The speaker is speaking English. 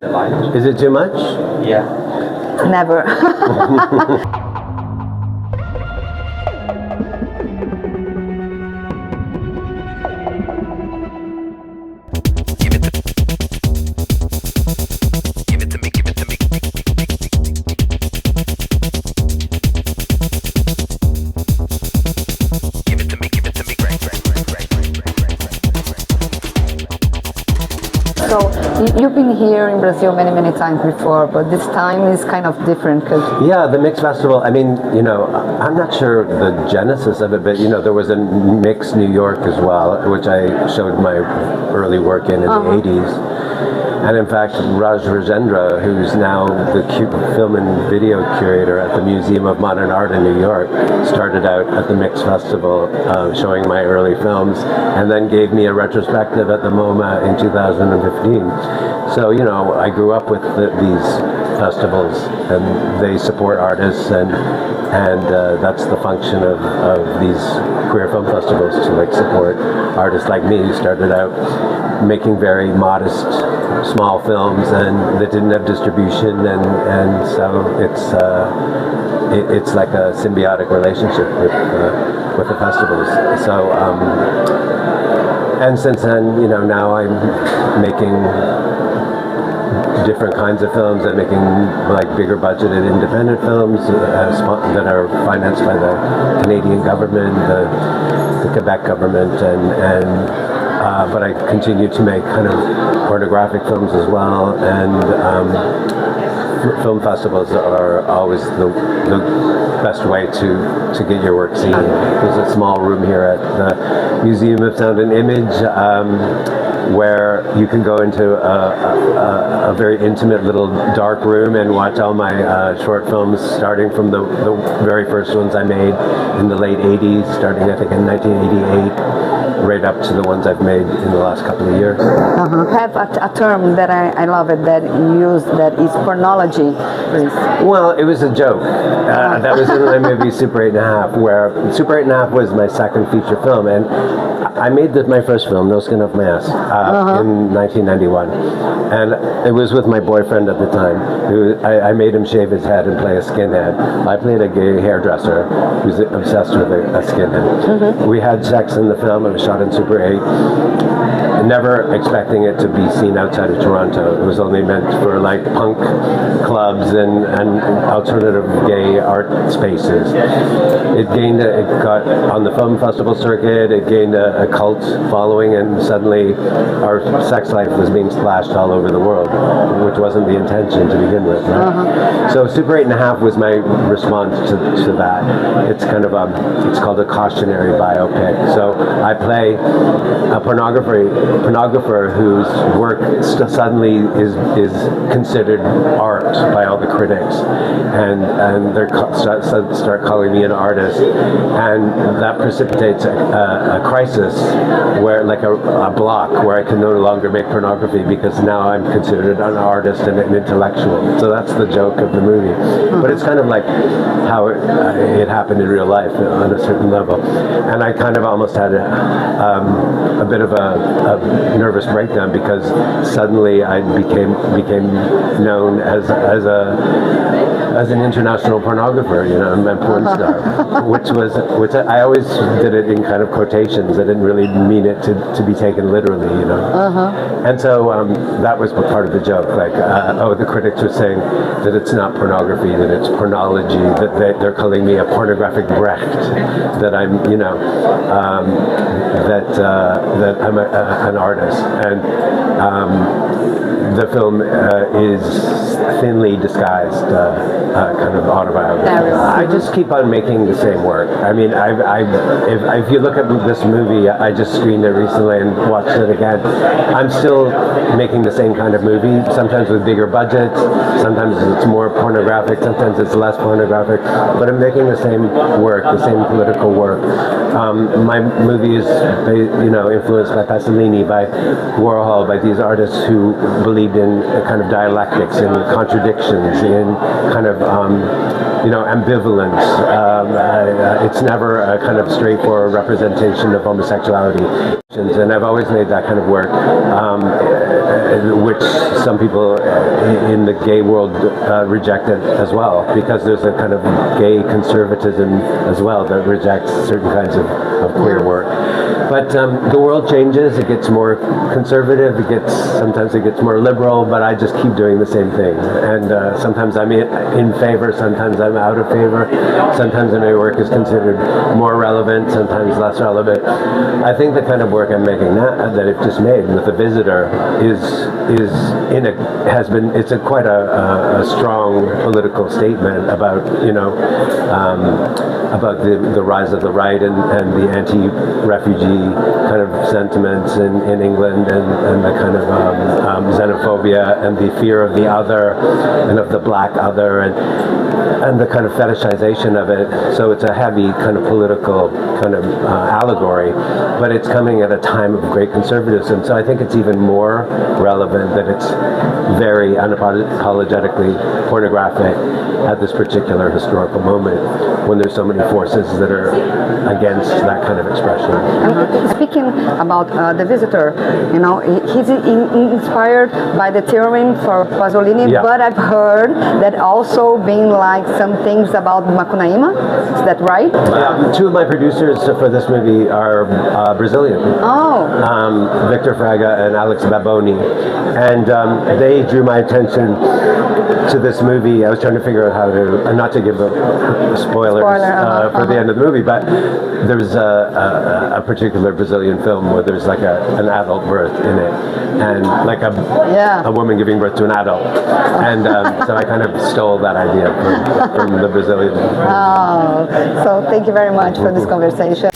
Is it too much? Yeah. Never. So you've been here in Brazil many times before, but this time is kind of different. Yeah, the Mix Festival, I mean, I'm not sure the genesis of it, but, there was a Mix New York as well, which I showed my early work in the 80s. And in fact, Raj Rajendra, who's now the film and video curator at the Museum of Modern Art in New York, started out at the Mix Festival showing my early films, and then gave me a retrospective at the MoMA in 2015. So, I grew up with these festivals, and they support artists, and that's the function of these queer film festivals, to support artists like me who started out making very modest small films and that didn't have distribution, and so it's like a symbiotic relationship with the festivals. So and since then, now I'm making different kinds of films. I'm making bigger budgeted independent films that are financed by the Canadian government, the Quebec government, and but I continue to make kind of pornographic films as well, and film festivals are always the best way to get your work seen. There's a small room here at the Museum of Sound and Image where you can go into a very intimate little dark room and watch all my short films, starting from the very first ones I made in the late 80s, starting I think in 1988. Right up to the ones I've made in the last couple of years. I have a term that I love it that you use, that is pornology. Well, it was a joke. That was in my movie Super 8.5, where Super 8.5 was my second feature film, and I made my first film, No Skin Off My Ass, in 1991, and it was with my boyfriend at the time. Who I made him shave his head and play a skinhead. I played a gay hairdresser who's obsessed with a skinhead. We had sex in the film. It was shot in Super 8. Never expecting it to be seen outside of Toronto. It was only meant for punk clubs and alternative gay art spaces. It got on the film festival circuit. It gained a cult following, and suddenly our sex life was being splashed all over the world, which wasn't the intention to begin with. Right? So Super 8.5 was my response to that. It's kind of it's called a cautionary biopic. So I play a pornographer whose work suddenly is considered art by all the critics, and they start calling me an artist, and that precipitates a crisis where a block where I can no longer make pornography, because now I'm considered an artist and an intellectual. So that's the joke of the movie, but it's kind of like how it happened in real life on a certain level, and I kind of almost had a bit of a nervous breakdown, because suddenly I became known as an international pornographer, a porn star, which I always did it in kind of quotations. I didn't really mean it to be taken literally, And so that was part of the joke. The critics were saying that it's not pornography, that it's pornology, that they're calling me a pornographic Brecht, that I'm, that I'm an artist, and the film is thinly disguised kind of autobiography. I just keep on making the same work. I mean, if you look at this movie, I just screened it recently and watched it again. I'm still making the same kind of movie, sometimes with bigger budgets, sometimes it's more pornographic, sometimes it's less pornographic, but I'm making the same work, the same political work. My movie is, influenced by Pasolini, by Warhol, by these artists who believed in kind of dialectics, in contradictions, in kind of ambivalence. It's never a kind of straightforward representation of homosexuality, and I've always made that kind of work. which some people in the gay world rejected as well, because there's a kind of gay conservatism as well that rejects certain kinds of queer work. But the world changes, it gets more conservative, sometimes it gets more liberal, but I just keep doing the same thing. And sometimes I'm in favor, sometimes I'm out of favor, sometimes my work is considered more relevant, sometimes less relevant. I think the kind of work I'm making now, that I've just made with The Visitor, it's quite a strong political statement about, about the rise of the right and the anti-refugee kind of sentiments in England, and the kind of xenophobia and the fear of the other and of the black other, and the kind of fetishization of it. So it's a heavy kind of political kind of allegory, but it's coming at a time of great conservatism. So I think it's even more relevant that it's very unapologetically pornographic at this particular historical moment, when there's so many forces that are against that kind of expression. Speaking about The Visitor, he's inspired by the theorem for Pasolini, but I've heard that also being like some things about Macunaíma. Is that right? Two of my producers for this movie are Brazilian. Victor Fraga and Alex Baboni. And they drew my attention to this movie. I was trying to figure out how to, not to give spoilers for the end of the movie, but there's a particular Brazilian film where there's like an adult birth in it, and like a woman giving birth to an adult. And so I kind of stole that idea from the Brazilian. So thank you very much for this conversation.